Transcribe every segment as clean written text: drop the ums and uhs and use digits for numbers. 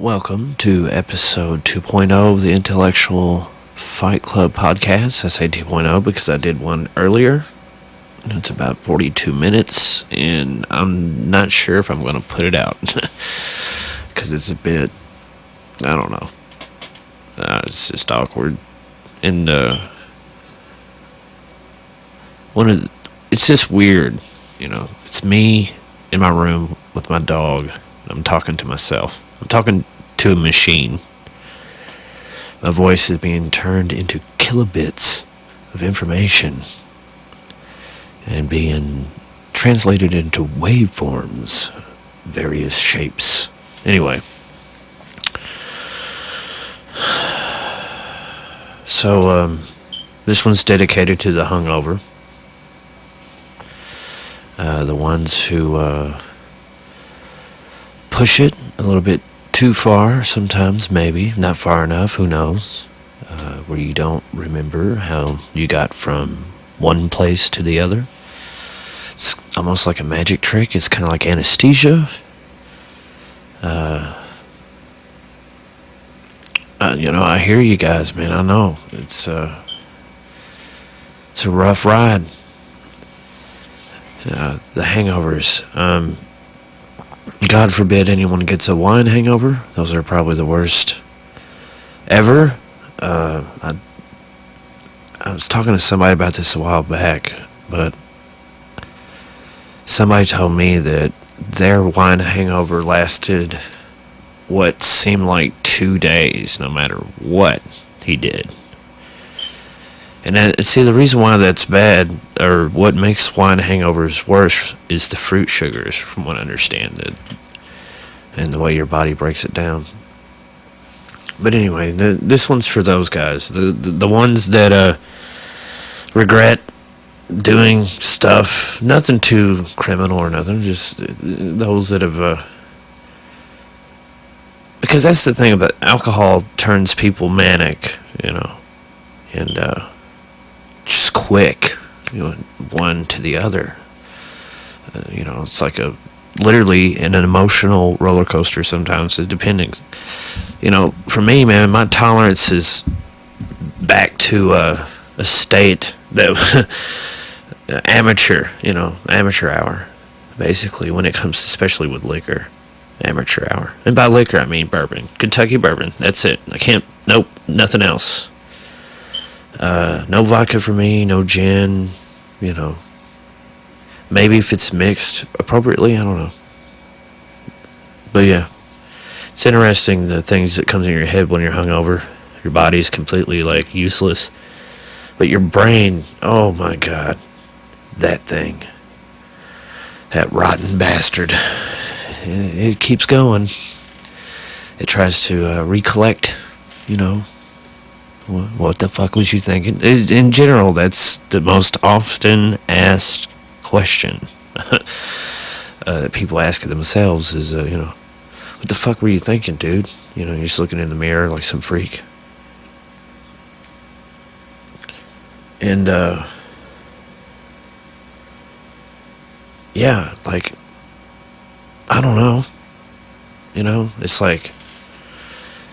Welcome to episode 2.0 of the Intellectual Fight Club podcast. I say 2.0 because I did one earlier. It's about 42 minutes, and I'm not sure if I'm going to put it out because it's a bit, I don't know. It's just awkward. And it's just weird, It's me in my room with my dog. I'm talking to myself. I'm talking to a machine. My voice is being turned into kilobits of information and being translated into waveforms, various shapes. Anyway, so this one's dedicated to the hungover. The ones who push it a little bit too far, sometimes, maybe, not far enough, who knows, where you don't remember how you got from one place to the other. It's almost like a magic trick. It's kind of like anesthesia. I hear you guys, man. I know it's a rough ride. The hangovers. God forbid anyone gets a wine hangover. Those are probably the worst ever. I was talking to somebody about this a while back, but somebody told me that their wine hangover lasted what seemed like 2 days, no matter what he did. And the reason why that's bad, or what makes wine hangovers worse, is the fruit sugars, from what I understand it, and the way your body breaks it down. But anyway, this one's for those guys, the ones that regret doing stuff, nothing too criminal or nothing, just those that have, because that's the thing about alcohol, turns people manic, and just quick, one to the other. It's like literally an emotional roller coaster sometimes, depending. For me, man, my tolerance is back to a state that amateur hour, basically, when it comes, especially with liquor, amateur hour. And by liquor, I mean bourbon, Kentucky bourbon. That's it. Nope, nothing else. No vodka for me, no gin, Maybe if it's mixed appropriately, I don't know. But yeah, it's interesting the things that comes in your head when you're hungover. Your body's completely useless. But your brain, oh my God, that thing. That rotten bastard. It keeps going. It tries to recollect, What the fuck was you thinking? In general, that's the most often asked question that people ask themselves is, what the fuck were you thinking, dude? You're just looking in the mirror like some freak. And, yeah, I don't know. It's like,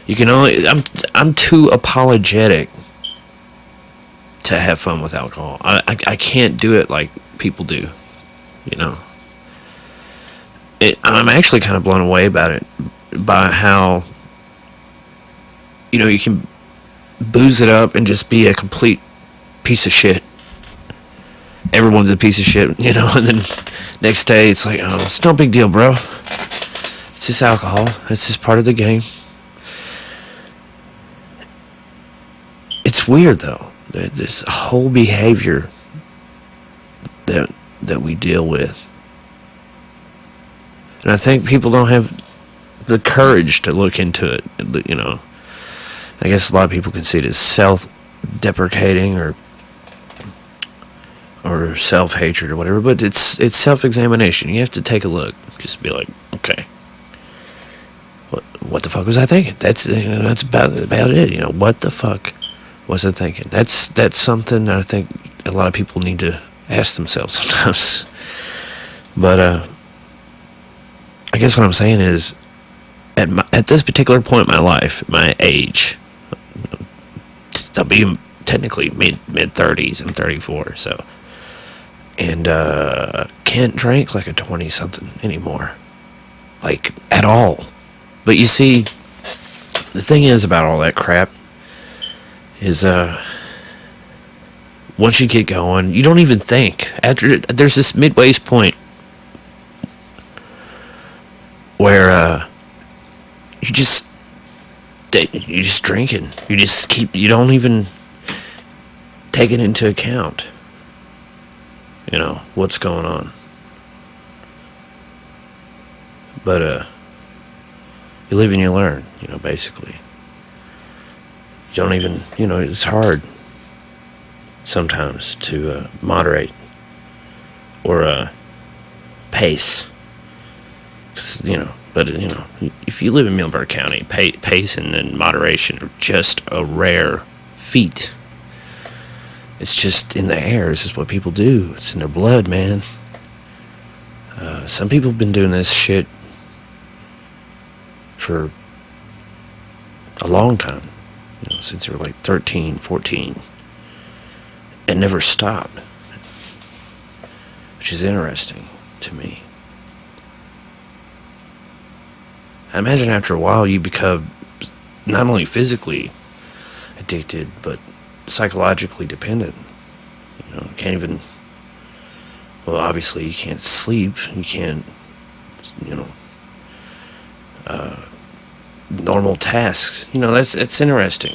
you can only, I'm too apologetic to have fun with alcohol. I can't do it like people do, I'm actually kind of blown away by how, you can booze it up and just be a complete piece of shit. Everyone's a piece of shit, and then next day it's like, oh, it's no big deal, bro. It's just alcohol. It's just part of the game. It's weird, though, this whole behavior that we deal with. And I think people don't have the courage to look into it, I guess a lot of people can see it as self-deprecating or self-hatred or whatever, but it's self-examination. You have to take a look. Just be like, okay, what the fuck was I thinking? That's about it. What the fuck was I thinking? That's something that I think a lot of people need to ask themselves sometimes. But I guess what I'm saying is, at this particular point in my life, my age, I'll be technically mid 30s. I'm 34, so, and can't drink like a 20 something anymore, like at all. But you see, the thing is about all that crap is once you get going, you don't even think. After there's this midway point where you're just drinking. You don't even take it into account. What's going on. But you live and you learn, basically. You don't even, it's hard sometimes to moderate or pace. But if you live in Middleburg County, pacing and moderation are just a rare feat. It's just in the air. This is what people do. It's in their blood, man. Some people have been doing this shit for a long time, since they were like 13, 14, and never stopped, which is interesting to me. I imagine after a while you become not only physically addicted, but psychologically dependent. Can't even, well, obviously you can't sleep, you can't, normal tasks. That's interesting,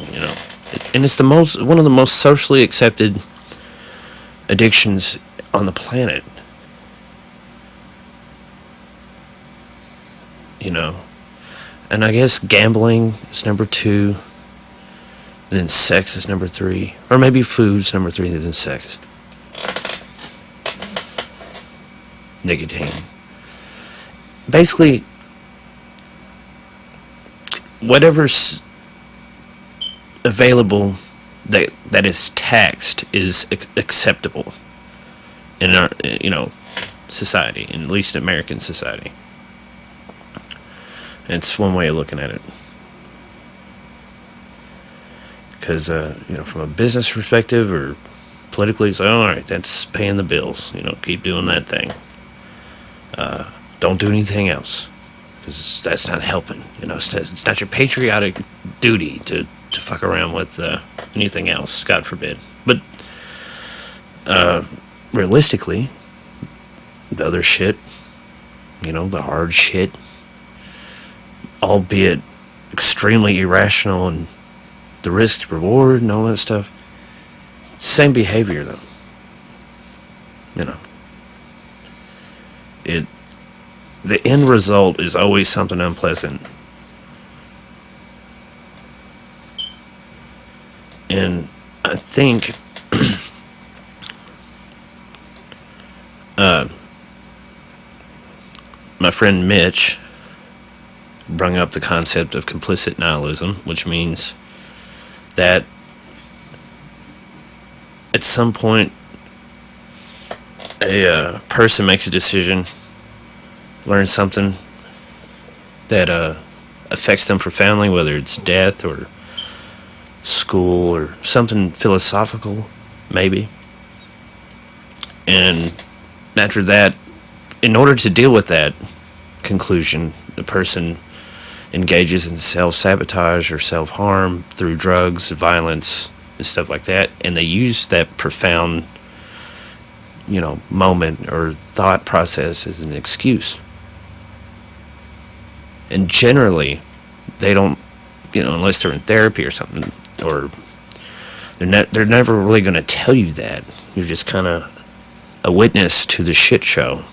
and it's one of the most socially accepted addictions on the planet. And I guess gambling is number 2, and then sex is number 3, or maybe food's number 3, and then sex. Nicotine. Basically, whatever's available that is taxed is acceptable in our society, at least American society. It's one way of looking at it. Because, from a business perspective or politically, it's like, all right, that's paying the bills. Keep doing that thing. Don't do anything else. Because that's not helping. It's not your patriotic duty to fuck around with anything else, God forbid. But, realistically, the other shit, the hard shit, albeit extremely irrational, and the risk reward and all that stuff, same behavior though. The end result is always something unpleasant. And I think my friend Mitch brought up the concept of complicit nihilism, which means that at some point a person makes a decision, learns something that affects them profoundly, whether it's death or school or something philosophical, maybe. And after that, in order to deal with that conclusion, the person engages in self-sabotage or self-harm through drugs, violence, and stuff like that, and they use that profound, moment or thought process as an excuse. And generally, they don't, unless they're in therapy or something, or they're never really going to tell you that. You're just kind of a witness to the shit show.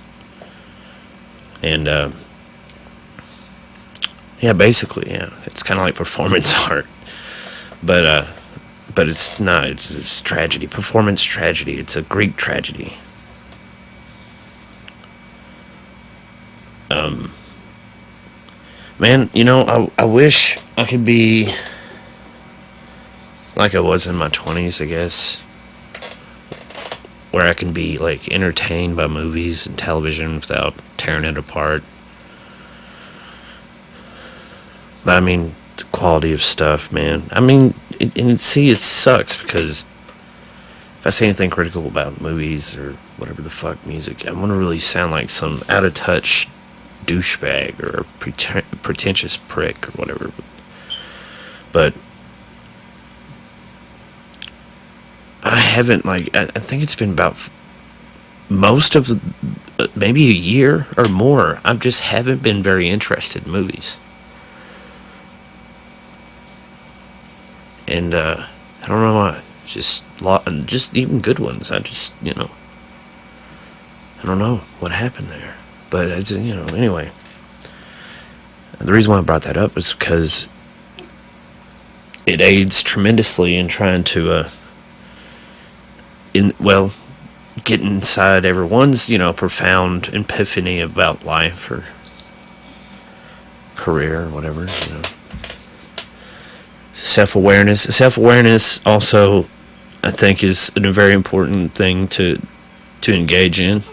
And, basically, it's kind of like performance art, but it's not. It's tragedy, performance tragedy. It's a Greek tragedy. Man, I wish I could be like I was in my 20s, I guess, where I can be like entertained by movies and television without tearing it apart. But I mean, the quality of stuff, man. I mean, and see, it sucks because if I say anything critical about movies or whatever the fuck music, I'm gonna really sound like some out of touch douchebag or a pretentious prick or whatever. But I haven't, like, I think it's been about most of maybe a year or more. I just haven't been very interested in movies. And I don't know why. Just even good ones. I just, I don't know what happened there. But it's, anyway. The reason why I brought that up is because it aids tremendously in trying to get inside everyone's, profound epiphany about life or career or whatever, Self-awareness also, I think, is a very important thing to engage in.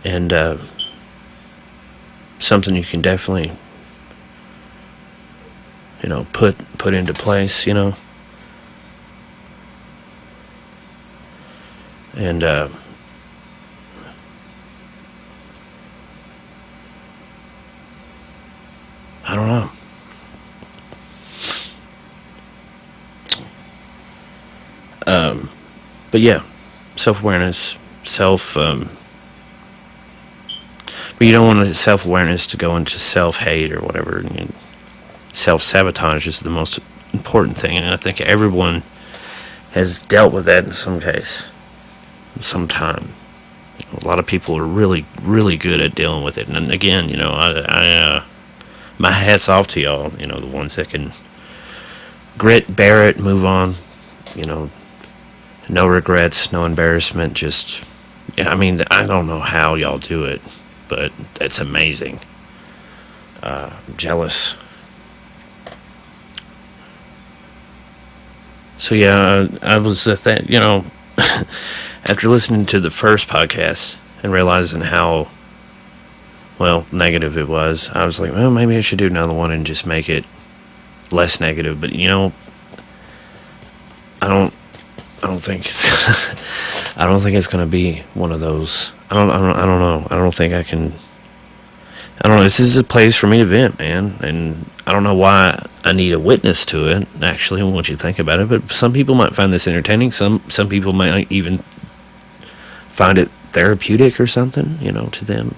And something you can definitely, put into place, And I don't know. But yeah, self-awareness, but you don't want self-awareness to go into self-hate or whatever. Self-sabotage is the most important thing, and I think everyone has dealt with that in some case, some time. A lot of people are really, really good at dealing with it, and again, I my hat's off to y'all, the ones that can grit, bear it, move on, no regrets, no embarrassment, just, I mean, I don't know how y'all do it, but it's amazing. I'm jealous. So yeah, I was at that, after listening to the first podcast and realizing how, negative it was, I was like, well, maybe I should do another one and just make it less negative. But I don't think it's I don't think it's gonna be one of those. I don't know. I don't think I can. I don't know. This is a place for me to vent, man, and I don't know why I need a witness to it. Actually, once you think about it, but some people might find this entertaining. Some people might even find it therapeutic or something, to them.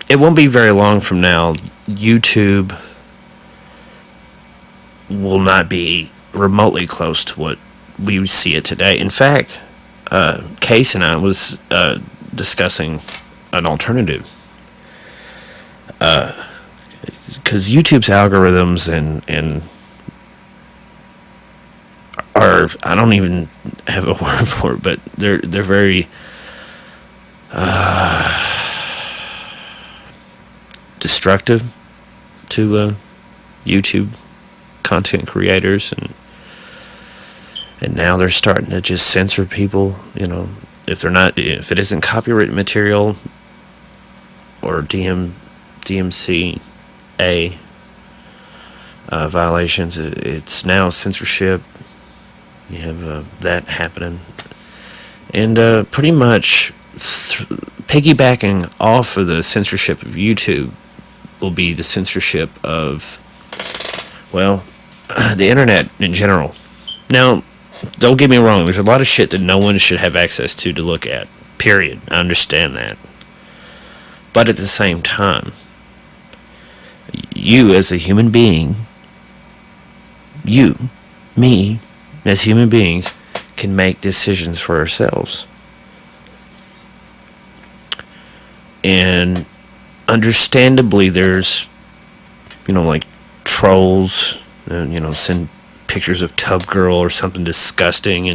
It won't be very long from now. YouTube will not be remotely close to what we see it today. In fact, Case and I was discussing an alternative. Because YouTube's algorithms and are, I don't even have a word for it, but they're very destructive to YouTube content creators, and now they're starting to just censor people, if it isn't copyright material or DMCA violations, it's now censorship. You have that happening, and pretty much piggybacking off of the censorship of YouTube will be the censorship of, the internet in general. Now, don't get me wrong, there's a lot of shit that no one should have access to look at, period. I understand that. But at the same time, you as a human being, me, as human beings, can make decisions for ourselves. And understandably, there's, like trolls, send pictures of Tub Girl or something disgusting,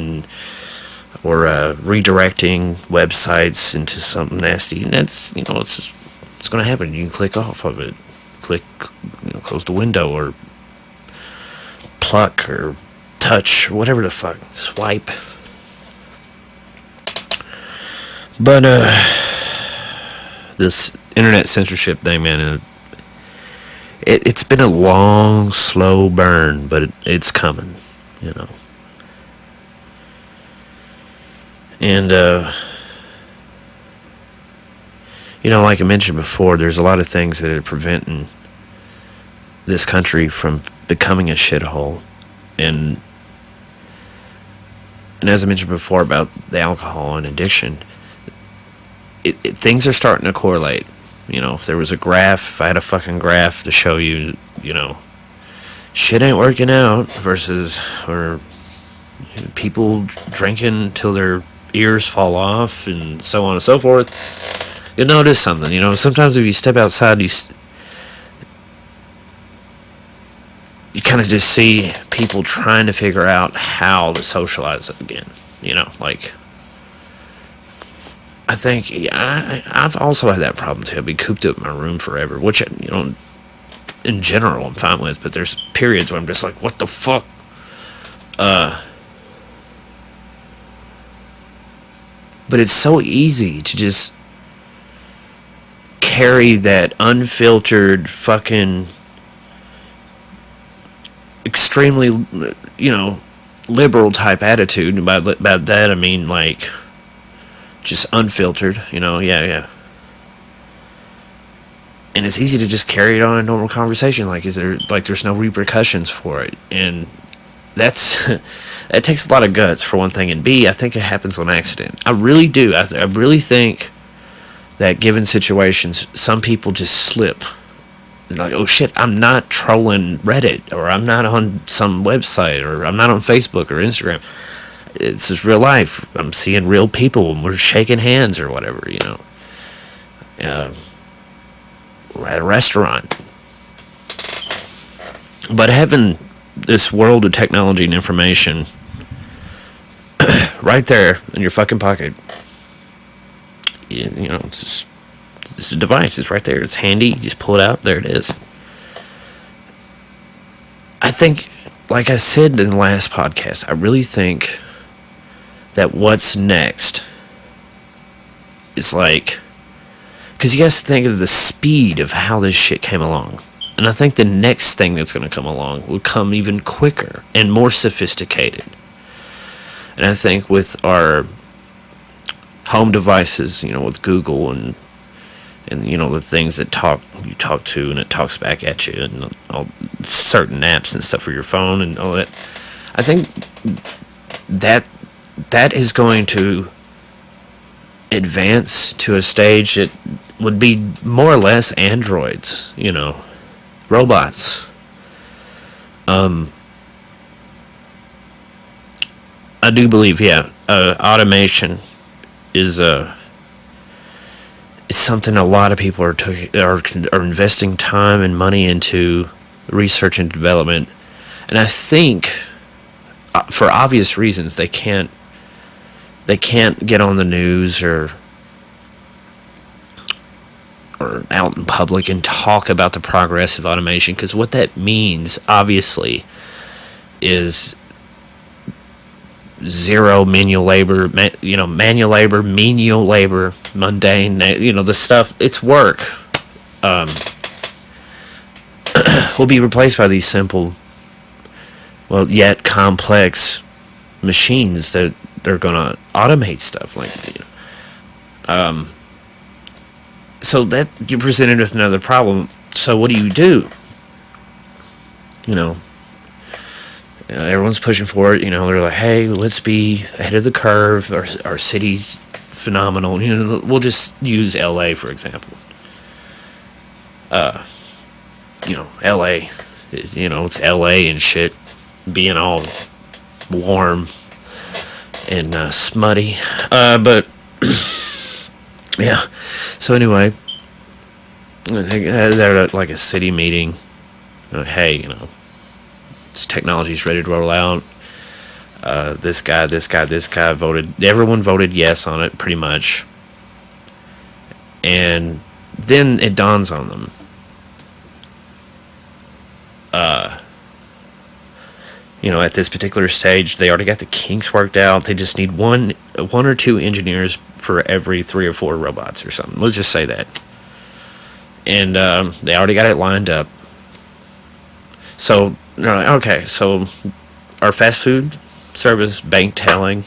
or redirecting websites into something nasty. And that's, it's going to happen. You can click off of it, close the window, or pluck, or touch, or whatever the fuck, swipe. But this internet censorship thing, man, it's been a long, slow burn, but it's coming, you know. And you know, like I mentioned before, there's a lot of things that are preventing this country from becoming a shithole. And as I mentioned before about the alcohol and addiction, things are starting to correlate. You know, if there was a graph, if I had a fucking graph to show you, you know, shit ain't working out versus, or people drinking till their ears fall off and so on and so forth, you'll notice something. You know, sometimes if you step outside, you kind of just see people trying to figure out how to socialize again. You know, like, I think, yeah, I've also had that problem too. I've been cooped up in my room forever, which, you know, in general I'm fine with, but there's periods where I'm just like, what the fuck? But it's so easy to just carry that unfiltered fucking extremely, you know, liberal type attitude. By that I mean, like, just unfiltered, you know, yeah. And it's easy to just carry it on a normal conversation, like there's no repercussions for it. And that's that takes a lot of guts, for one thing, and B, I think it happens on accident. I really do. I really think that given situations, some people just slip. They're like, oh shit, I'm not trolling Reddit, or I'm not on some website, or I'm not on Facebook or Instagram. This is real life. I'm seeing real people, and we're shaking hands or whatever, you know. We're at a restaurant. But having this world of technology and information right there in your fucking pocket, you know, it's a device. It's right there. It's handy. You just pull it out. There it is. I think, like I said in the last podcast, I really think that what's next is like, because you guys think of the speed of how this shit came along. And I think the next thing that's going to come along will come even quicker and more sophisticated. And I think with our home devices, you know, with Google and you know, the things that you talk to and it talks back at you, and all certain apps and stuff for your phone and all that, I think that is going to advance to a stage that would be more or less androids, you know, robots. I do believe, yeah, automation is something a lot of people are investing time and money into research and development, and I think for obvious reasons they can't get on the news or out in public and talk about the progress of automation, because what that means obviously is zero manual labor, menial labor, mundane, you know, the stuff, it's work, will be replaced by these simple, well, yet complex machines that they're gonna automate stuff, like, you know. So that you're presented with another problem. So what do? You know, everyone's pushing for it. You know, they're like, hey, let's be ahead of the curve. Our city's phenomenal. You know, we'll just use LA for example. You know, LA. You know, it's LA and shit, being all warm and smutty. But yeah. So anyway, they're at like a city meeting. Hey, you know, this technology's ready to roll out. This guy voted. Everyone voted yes on it, pretty much. And then it dawns on them. At this particular stage, they already got the kinks worked out. They just need one or two engineers for every 3 or 4 robots or something. Let's just say that. And they already got it lined up. So, okay, so our fast food service, bank telling,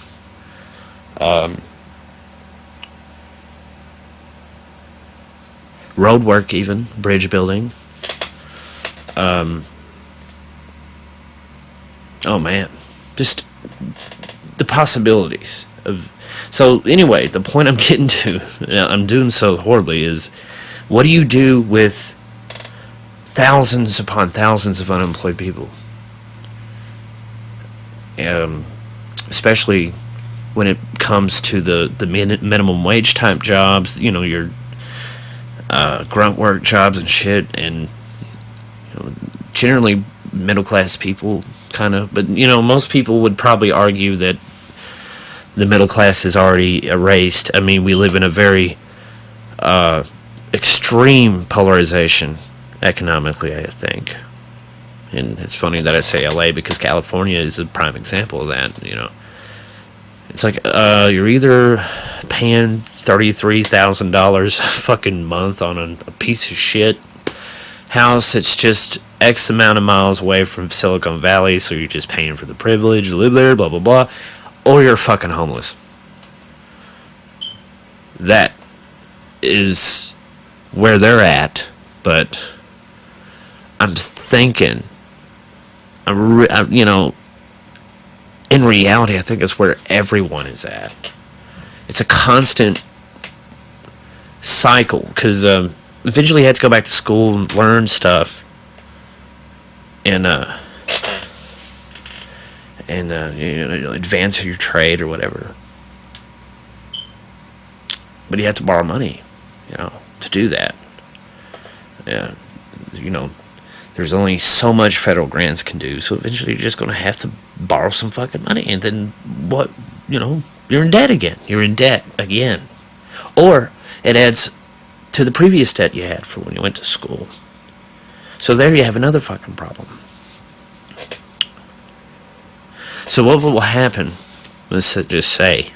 road work, even bridge building. Oh man, just the possibilities of. So anyway, the point I'm getting to, I'm doing so horribly, is what do you do with thousands upon thousands of unemployed people? Especially when it comes to the minimum wage type jobs, your grunt work jobs and shit, and generally middle class people, kind of. But most people would probably argue that the middle class is already erased. I mean, we live in a very extreme polarization economically, I think. And it's funny that I say LA, because California is a prime example of that. It's like you're either paying $33,000 a fucking month on a piece of shit house that's just X amount of miles away from Silicon Valley, so you're just paying for the privilege to live there, blah blah blah, or you're fucking homeless. That is where they're at, but I'm thinking, in reality, I think it's where everyone is at. It's a constant cycle, because eventually you have to go back to school and learn stuff, and advance your trade or whatever. But you have to borrow money, to do that. Yeah, there's only so much federal grants can do, so eventually you're just going to have to borrow some fucking money, and then what, you're in debt again. You're in debt again. Or it adds to the previous debt you had for when you went to school. So there you have another fucking problem. So what will happen, let's just say,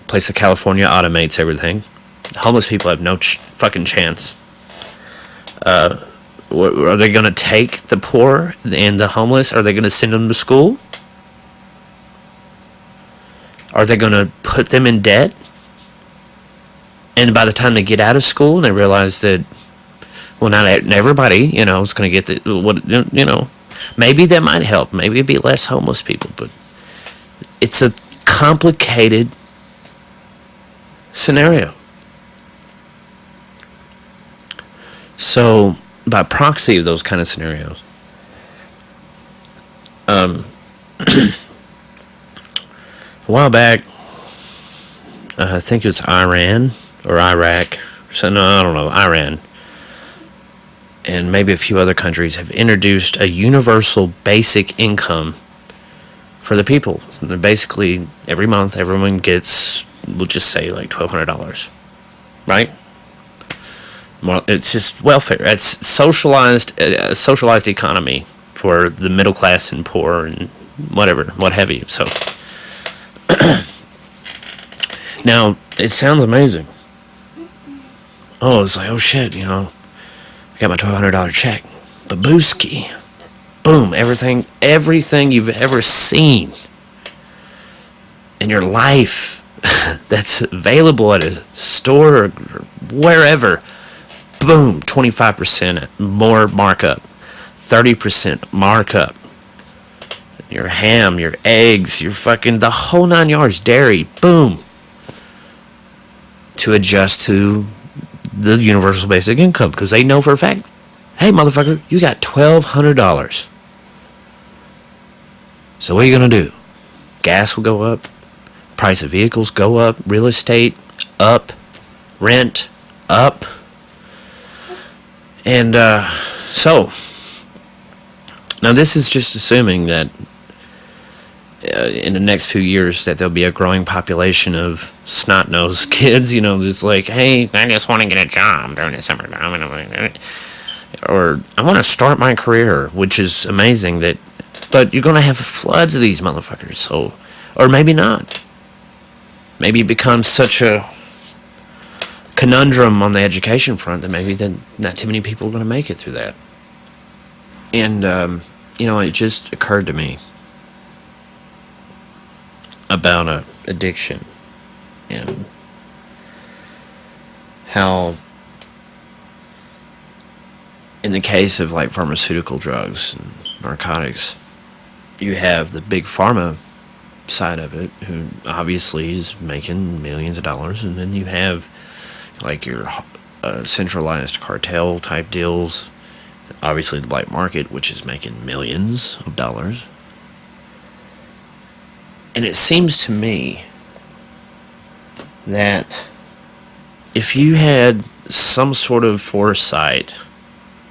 place of California automates everything. Homeless people have no fucking chance. Are they going to take the poor and the homeless? Are they going to send them to school? Are they going to put them in debt? And by the time they get out of school, they realize that, well, not everybody, is going to get maybe that might help. Maybe it'd be less homeless people, but it's a complicated scenario. So, by proxy of those kind of scenarios, a while back, I think it was Iran or Iraq, I don't know, Iran, and maybe a few other countries have introduced a universal basic income for the people. Basically, every month, everyone gets, we'll just say, like $1,200, right? Well, it's just welfare. It's socialized economy for the middle class and poor and what have you. So, now it sounds amazing. Oh, it's like, oh shit, I got my $1,200 check. Babooski. Boom, everything you've ever seen in your life that's available at a store or wherever. Boom, 25% more markup, 30% markup. Your ham, your eggs, your fucking, the whole 9 yards, dairy, boom. To adjust to the universal basic income, because they know for a fact, hey motherfucker, you got $1,200. So what are you going to do? Gas will go up, price of vehicles go up, real estate up, rent up. And so, now this is just assuming that in the next few years that there'll be a growing population of snot-nosed kids, that's like, hey, I just want to get a job during the summertime, or I want to start my career, which is amazing but you're going to have floods of these motherfuckers, so, or maybe not. Maybe it becomes such a conundrum on the education front that maybe then not too many people are going to make it through that. And, it just occurred to me about addiction and how, in the case of like pharmaceutical drugs and narcotics, you have the big pharma side of it, who obviously is making millions of dollars, and then you have like your centralized cartel type deals, obviously the black market, which is making millions of dollars. And it seems to me that if you had some sort of foresight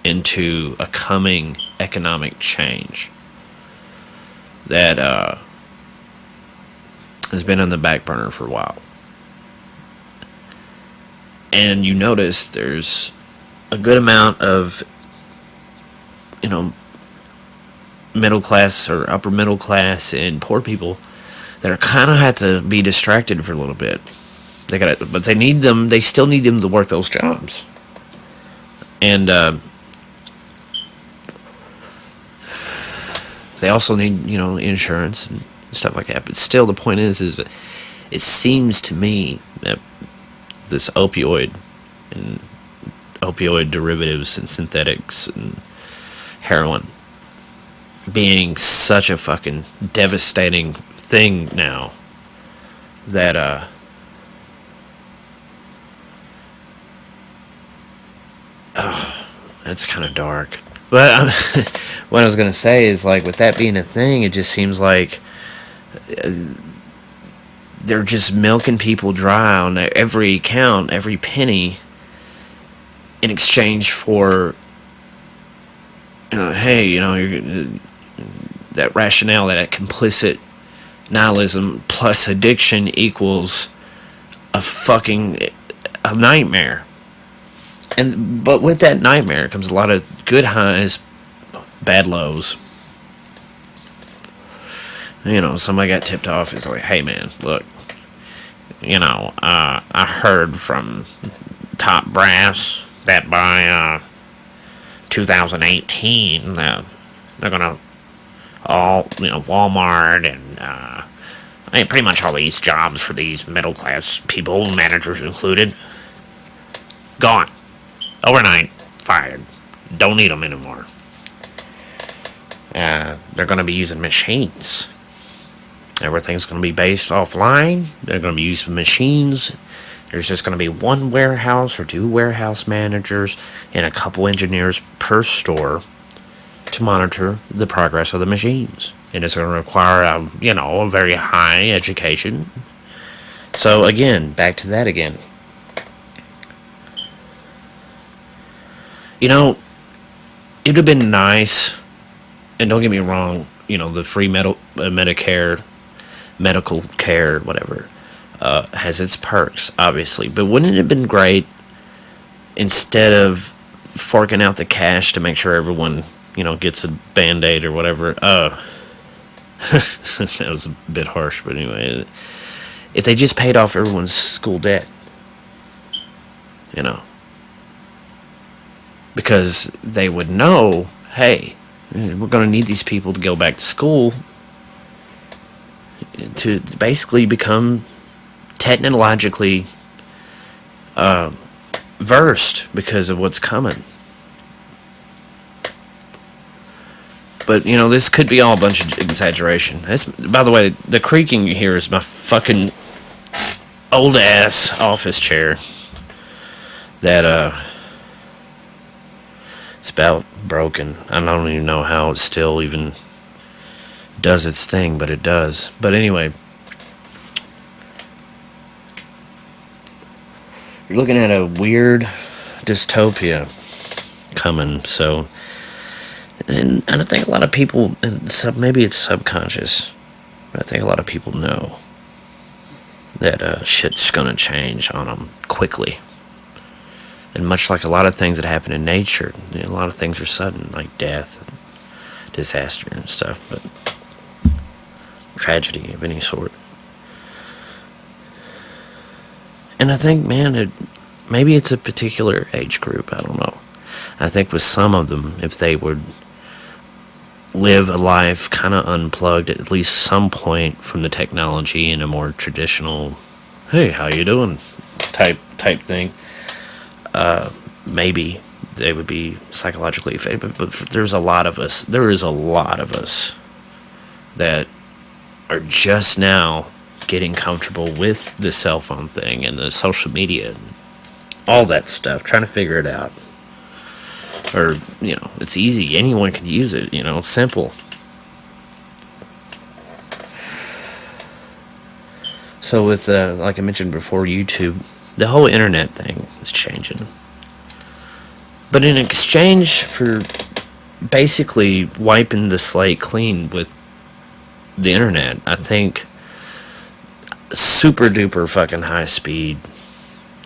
into a coming economic change that has been on the back burner for a while, and you notice there's a good amount of, middle class or upper middle class and poor people that are kind of had to be distracted for a little bit. But they still need them to work those jobs. And they also need, insurance and stuff like that. But still, the point is that it seems to me that this opioid and opioid derivatives and synthetics and heroin being such a fucking devastating thing now that that's kind of dark. But what I was going to say is, like, with that being a thing, it just seems like they're just milking people dry on every count, every penny, in exchange for, hey, that rationale, that complicit nihilism plus addiction equals a nightmare. But with that nightmare comes a lot of good highs, bad lows. Somebody got tipped off. It's like, hey man, look, I heard from top brass that by 2018 they're gonna all, Walmart and pretty much all these jobs for these middle class people, managers included, gone overnight, fired, don't need them anymore. They're gonna be using machines. Everything's going to be based offline. They're going to be using machines. There's just going to be one warehouse or two warehouse managers and a couple engineers per store to monitor the progress of the machines. And it's going to require, a very high education. So, again, back to that again. It would have been nice, and don't get me wrong, the free Medicare, medical care, whatever, has its perks, obviously. But wouldn't it have been great, instead of forking out the cash to make sure everyone, gets a Band-Aid or whatever, that was a bit harsh, but anyway, if they just paid off everyone's school debt, because they would know, hey, we're going to need these people to go back to school to basically become technologically versed because of what's coming. But, this could be all a bunch of exaggeration. By the way, the creaking you hear is my fucking old-ass office chair that, it's about broken. I don't even know how it still even does its thing, but it does. But anyway, you're looking at a weird dystopia coming. And I think a lot of people, maybe it's subconscious, I think a lot of people know that shit's gonna change on them quickly. And much like a lot of things that happen in nature, a lot of things are sudden, like death, and disaster, and stuff, but tragedy of any sort. And I think, man, maybe it's a particular age group, I don't know. I think with some of them, if they would live a life kind of unplugged at least some point from the technology in a more traditional, hey, how you doing type thing, maybe they would be psychologically affected. But there is a lot of us that are just now getting comfortable with the cell phone thing and the social media and all that stuff, trying to figure it out. Or, it's easy. Anyone can use it, it's simple. So with, like I mentioned before, YouTube, the whole internet thing is changing. But in exchange for basically wiping the slate clean with the internet, I think super duper fucking high speed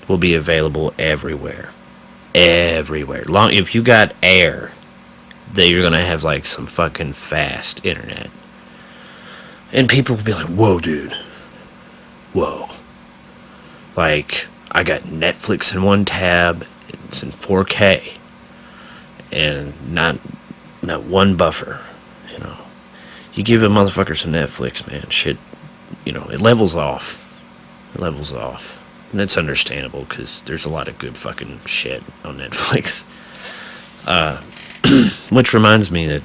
will be available everywhere. If you got air, then you're gonna have like some fucking fast internet. And people will be like, whoa, dude. Whoa. Like, I got Netflix in one tab, it's in 4K. And not one buffer, You give a motherfucker some Netflix, man, shit, it levels off. And it's understandable, because there's a lot of good fucking shit on Netflix. Which reminds me that,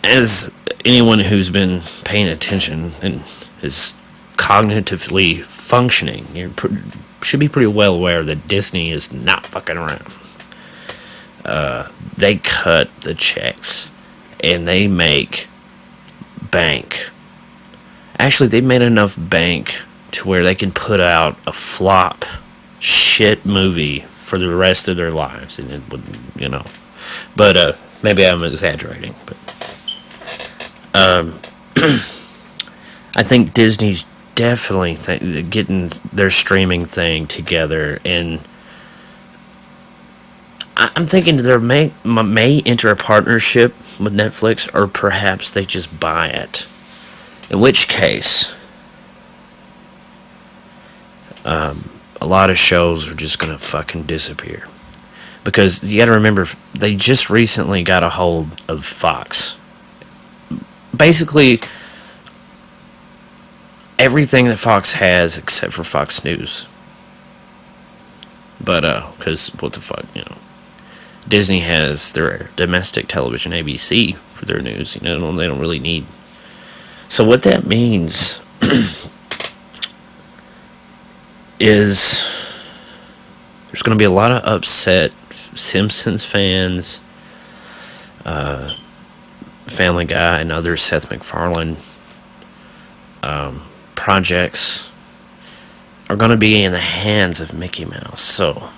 as anyone who's been paying attention and is cognitively functioning, you should be pretty well aware that Disney is not fucking around. They cut the checks, and they make bank. Actually, they made enough bank to where they can put out a flop shit movie for the rest of their lives, and it would, But maybe I'm exaggerating. But I think Disney's definitely getting their streaming thing together, and I'm thinking they may enter a partnership with Netflix, or perhaps they just buy it. In which case, a lot of shows are just gonna fucking disappear. Because you gotta remember, they just recently got a hold of Fox. Basically, everything that Fox has except for Fox News. But, because what the fuck, Disney has their domestic television, ABC, for their news. They don't really need. So what that means is there's going to be a lot of upset Simpsons fans, Family Guy, and other Seth MacFarlane projects are going to be in the hands of Mickey Mouse. So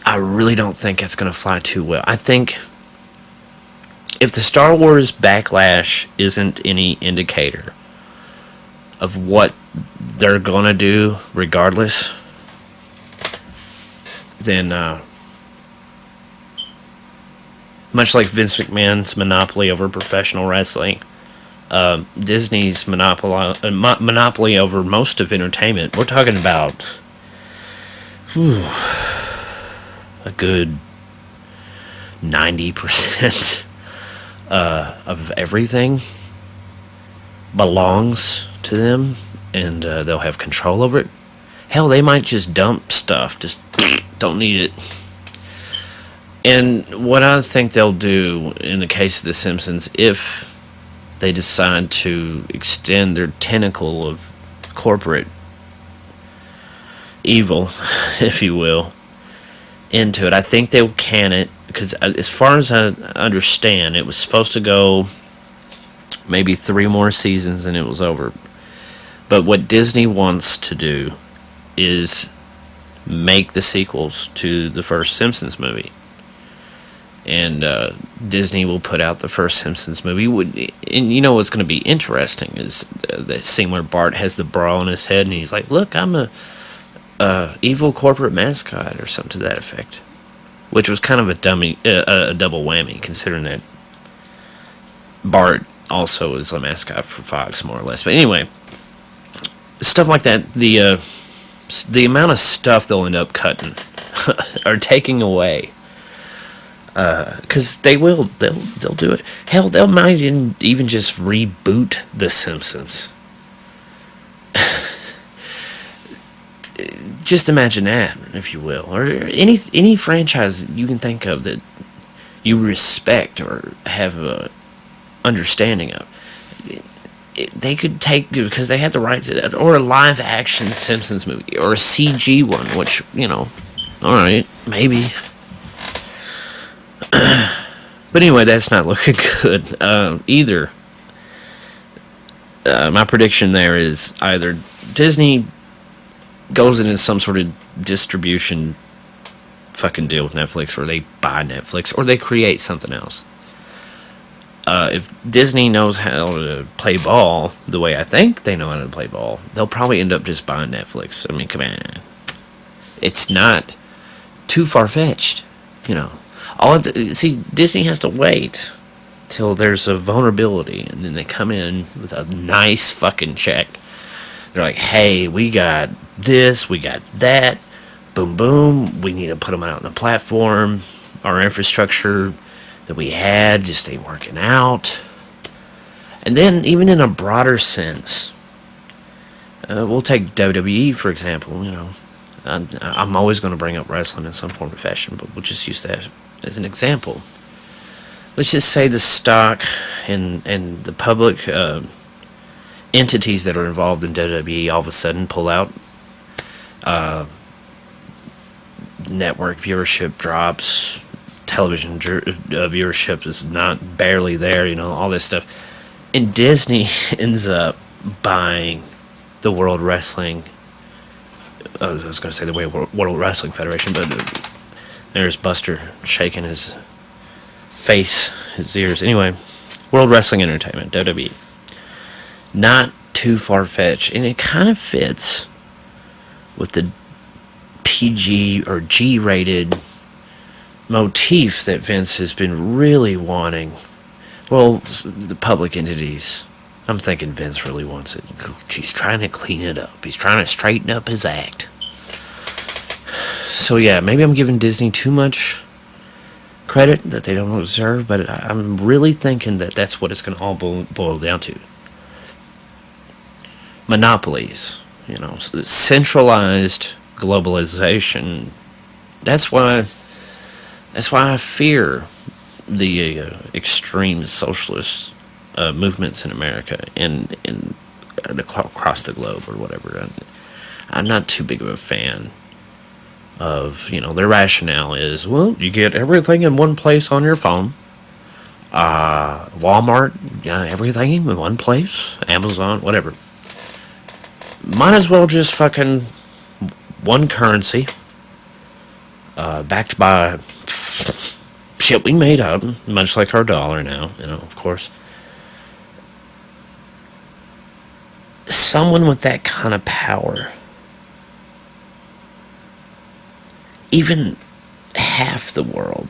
I really don't think it's going to fly too well. I think if the Star Wars backlash isn't any indicator of what they're going to do regardless, then much like Vince McMahon's monopoly over professional wrestling, Disney's monopoly over most of entertainment, we're talking about a good 90% of everything belongs to them, and they'll have control over it. Hell, they might just dump stuff, just don't need it. And what I think they'll do in the case of The Simpsons, if they decide to extend their tentacle of corporate evil, if you will, into it, I think they'll can it, because as far as I understand, it was supposed to go maybe 3 more seasons and it was over. But what Disney wants to do is make the sequels to the first Simpsons movie. and Disney will put out the first Simpsons movie. And you know what's going to be interesting is the scene where Bart has the bra on his head, and he's like, "Look, I'm a evil corporate mascot," or something to that effect, which was kind of a double whammy, considering that Bart also is a mascot for Fox, more or less. But anyway, stuff like that. The amount of stuff they'll end up cutting or taking away, because they'll do it. Hell, they might even just reboot The Simpsons. Just imagine that, if you will, or any franchise you can think of that you respect or have a understanding of. They could take, because they had the rights to that, or a live action Simpsons movie, or a CG one, which, alright, maybe. But anyway, that's not looking good either. My prediction there is either Disney goes into some sort of distribution fucking deal with Netflix, or they buy Netflix, or they create something else. If Disney knows how to play ball the way I think they know how to play ball, they'll probably end up just buying Netflix. I mean, come on. It's not too far-fetched, See, Disney has to wait till there's a vulnerability, and then they come in with a nice fucking check. They're like, hey, we got this, we got that, boom, boom, we need to put them out on the platform, our infrastructure that we had just ain't working out. And then, even in a broader sense, we'll take WWE, for example, I'm always going to bring up wrestling in some form or fashion, but we'll just use that as an example. Let's just say the stock and the public entities that are involved in WWE all of a sudden pull out. Network viewership drops. Television viewership is not barely there. All this stuff. And Disney ends up buying the World Wrestling. I was going to say the World Wrestling Federation, but there's Buster shaking his face, his ears. Anyway, World Wrestling Entertainment, WWE. Not too far-fetched, and it kind of fits with the PG or G-rated motif that Vince has been really wanting. Well, the public entities. I'm thinking Vince really wants it. He's trying to clean it up. He's trying to straighten up his act. So yeah, maybe I'm giving Disney too much credit that they don't deserve, but I'm really thinking that that's what it's going to all boil down to. Monopolies, centralized globalization. That's why I fear the extreme socialist movements in America and across the globe or whatever. I'm not too big of a fan of, their rationale is, well, you get everything in one place on your phone. Walmart, everything in one place. Amazon, whatever. Might as well just fucking one currency, backed by shit we made up, much like our dollar now, of course. Someone with that kind of power, even half the world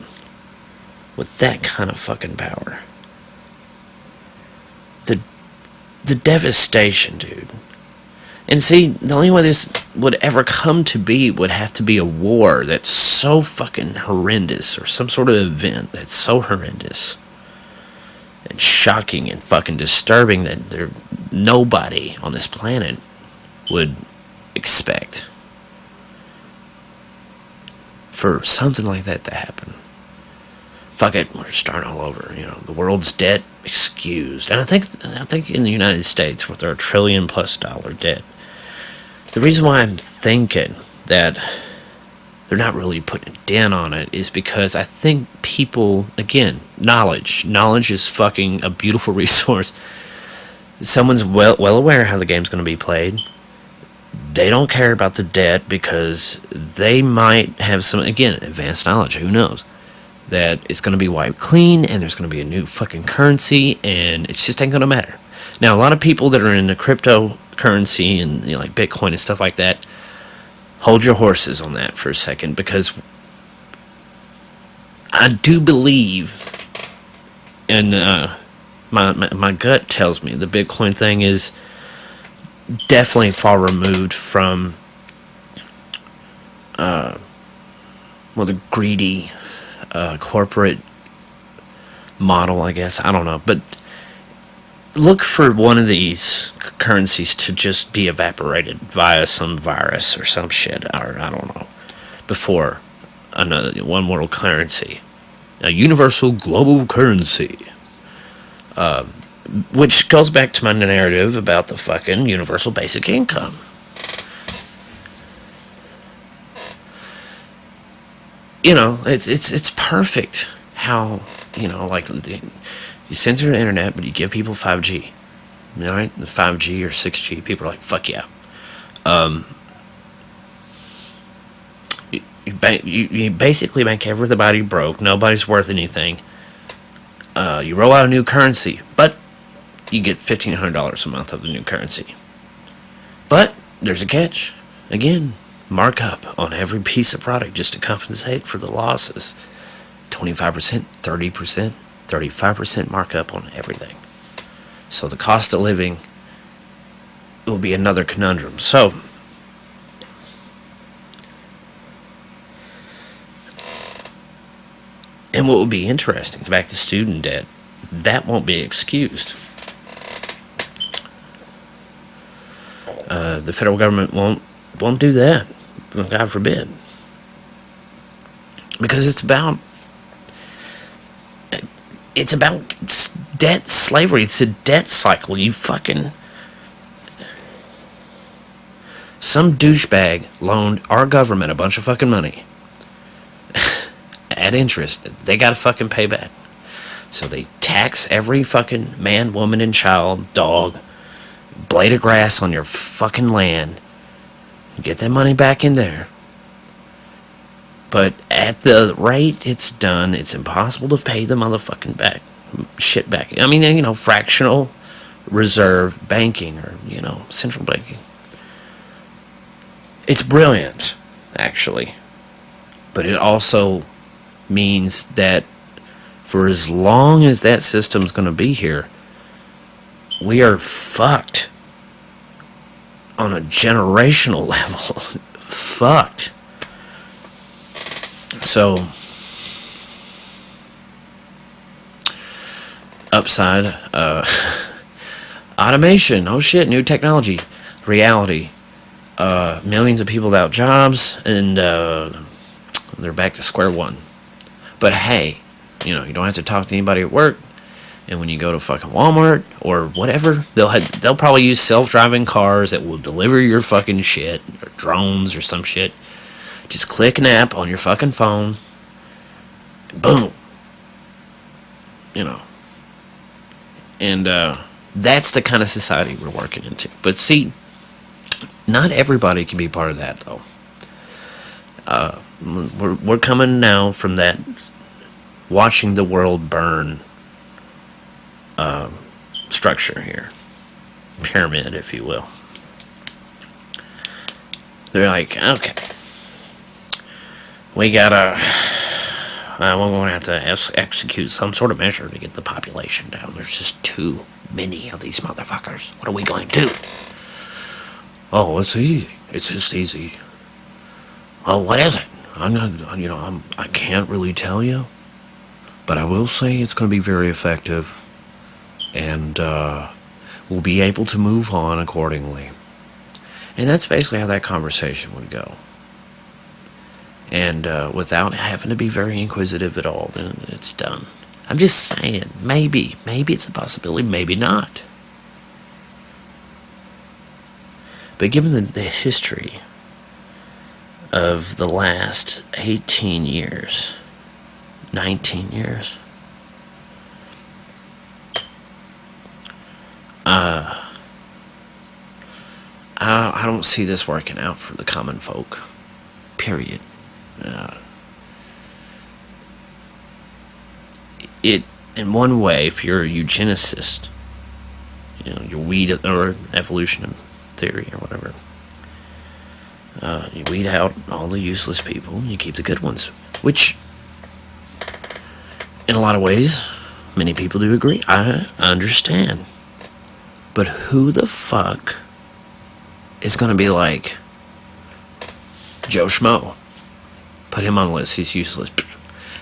with that kind of fucking power, the devastation, dude. And see, the only way this would ever come to be would have to be a war that's so fucking horrendous, or some sort of event that's so horrendous and shocking and fucking disturbing that nobody on this planet would expect for something like that to happen. Fuck it, we're starting all over. The world's debt excused, and I think in the United States, with our $1 trillion+ debt, the reason why I'm thinking that they're not really putting a dent on it is because I think people, again, knowledge is fucking a beautiful resource. Someone's well aware how the game's going to be played. They don't care about the debt because they might have some, again, advanced knowledge, who knows. that it's going to be wiped clean and there's going to be a new fucking currency and it just ain't going to matter. Now, a lot of people that are in the cryptocurrency and like Bitcoin and stuff like that, hold your horses on that for a second, because I do believe, and my gut tells me the Bitcoin thing is definitely far removed from the greedy corporate model, I guess. I don't know, but look for one of these currencies to just be evaporated via some virus or some shit, or I don't know, before another one world currency, a universal global currency, which goes back to my narrative about the fucking universal basic income. You know, it's perfect how, you know, like, you censor the internet, but you give people 5G. Right? 5G or 6G, people are like, fuck yeah. You basically make everybody broke. Nobody's worth anything. You roll out a new currency, but you get $1,500 a month of the new currency. But there's a catch. Again, markup on every piece of product just to compensate for the losses. 25%, 30%, 35% markup on everything. So the cost of living will be another conundrum. So, and what would be interesting, back to student debt, that won't be excused. The federal government won't do that. God forbid. Because it's about debt slavery. It's a debt cycle. You fucking... Some douchebag loaned our government a bunch of fucking money at interest that they gotta fucking pay back. So they tax every fucking man, woman, and child, dog, blade of grass on your fucking land. Get that money back in there. But at the rate it's done, it's impossible to pay the motherfucking shit back. I mean, you know, fractional reserve banking, or, you know, central banking. It's brilliant, actually. But it also means that for as long as that system's going to be here, we are fucked on a generational level. Fucked. So, upside, automation. Oh shit, new technology. Reality. Millions of people without jobs, and they're back to square one. But hey, you know, you don't have to talk to anybody at work. And when you go to fucking Walmart or whatever, they'll probably use self-driving cars that will deliver your fucking shit, or drones or some shit. Just click an app on your fucking phone. Boom. You know. And that's the kind of society we're working into. But see, not everybody can be part of that, though. We're coming now from that watching the world burn structure here. Pyramid, if you will. They're like, okay, we're going to have to execute some sort of measure to get the population down. There's just too many of these motherfuckers. What are we going to do? Oh, it's easy. It's just easy. Well, what is it? I can't really tell you, but I will say it's going to be very effective, and we'll be able to move on accordingly. And that's basically how that conversation would go. And without having to be very inquisitive at all, then it's done. I'm just saying, maybe it's a possibility, maybe not. But given the history of the last 18 years, 19 years, I don't see this working out for the common folk. Period. it, in one way, if you're a eugenicist, your weed or evolution theory or whatever, you weed out all the useless people and you keep the good ones, which, in a lot of ways, many people do agree. I understand. But who the fuck is going to be like Joe Schmo? Put him on the list, he's useless.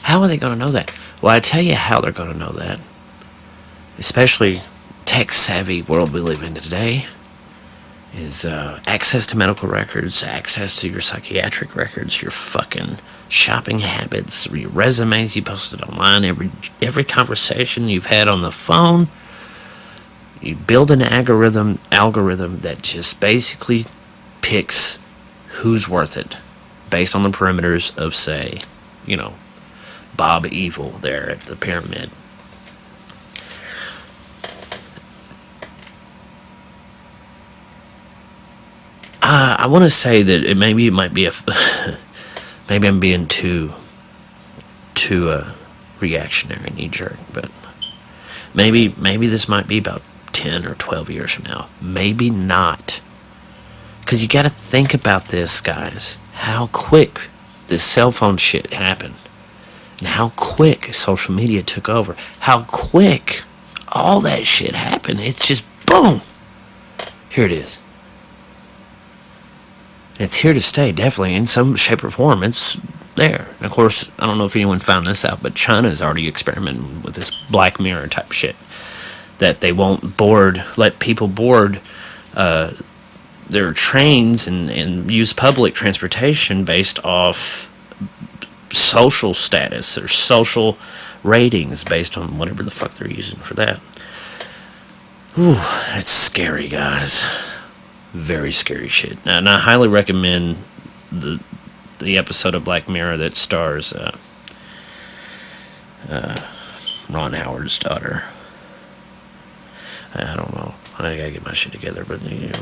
How are they going to know that? Well, I tell you how they're going to know that. Especially tech-savvy world we live in today is access to medical records, access to your psychiatric records, your fucking shopping habits, your resumes you posted online, every conversation you've had on the phone. You build an algorithm that just basically picks who's worth it based on the parameters of, say, Bob Evil there at the pyramid. I want to say that maybe it might be maybe I'm being too reactionary, knee-jerk, but maybe this might be about 10 or 12 years from now. Maybe not. Because you got to think about this, guys. How quick this cell phone shit happened. And how quick social media took over. How quick all that shit happened. It's just boom. Here it is. It's here to stay, definitely, in some shape or form. It's there. And of course, I don't know if anyone found this out, but China's already experimenting with this Black Mirror type shit. That they won't let people board their trains and use public transportation based off social status or social ratings based on whatever the fuck they're using for that. Ooh, it's scary, guys. Very scary shit. And I highly recommend the episode of Black Mirror that stars Ron Howard's daughter. I don't know. I gotta get my shit together, but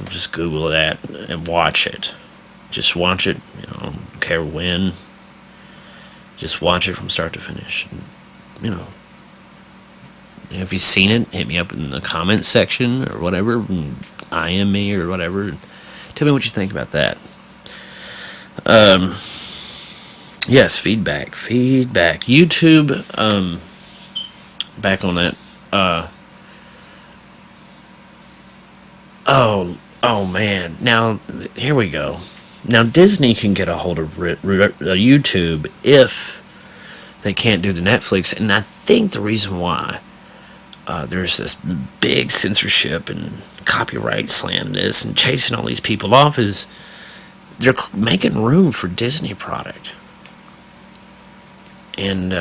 just Google that and watch it. Just watch it. Don't care when. Just watch it from start to finish. And, if you've seen it, hit me up in the comments section or whatever. IM me or whatever. Tell me what you think about that. Yes, feedback. YouTube. Back on that. Oh man. Now, here we go. Now, Disney can get a hold of YouTube if they can't do the Netflix, and I think the reason why there's this big censorship and copyright slam this and chasing all these people off is they're making room for Disney product. And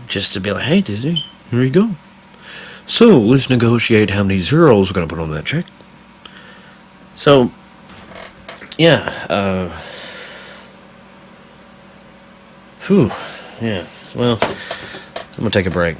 just to be like, hey, Disney, here you go. So, let's negotiate how many zeros we're going to put on that check. So, yeah, yeah, well, I'm going to take a break.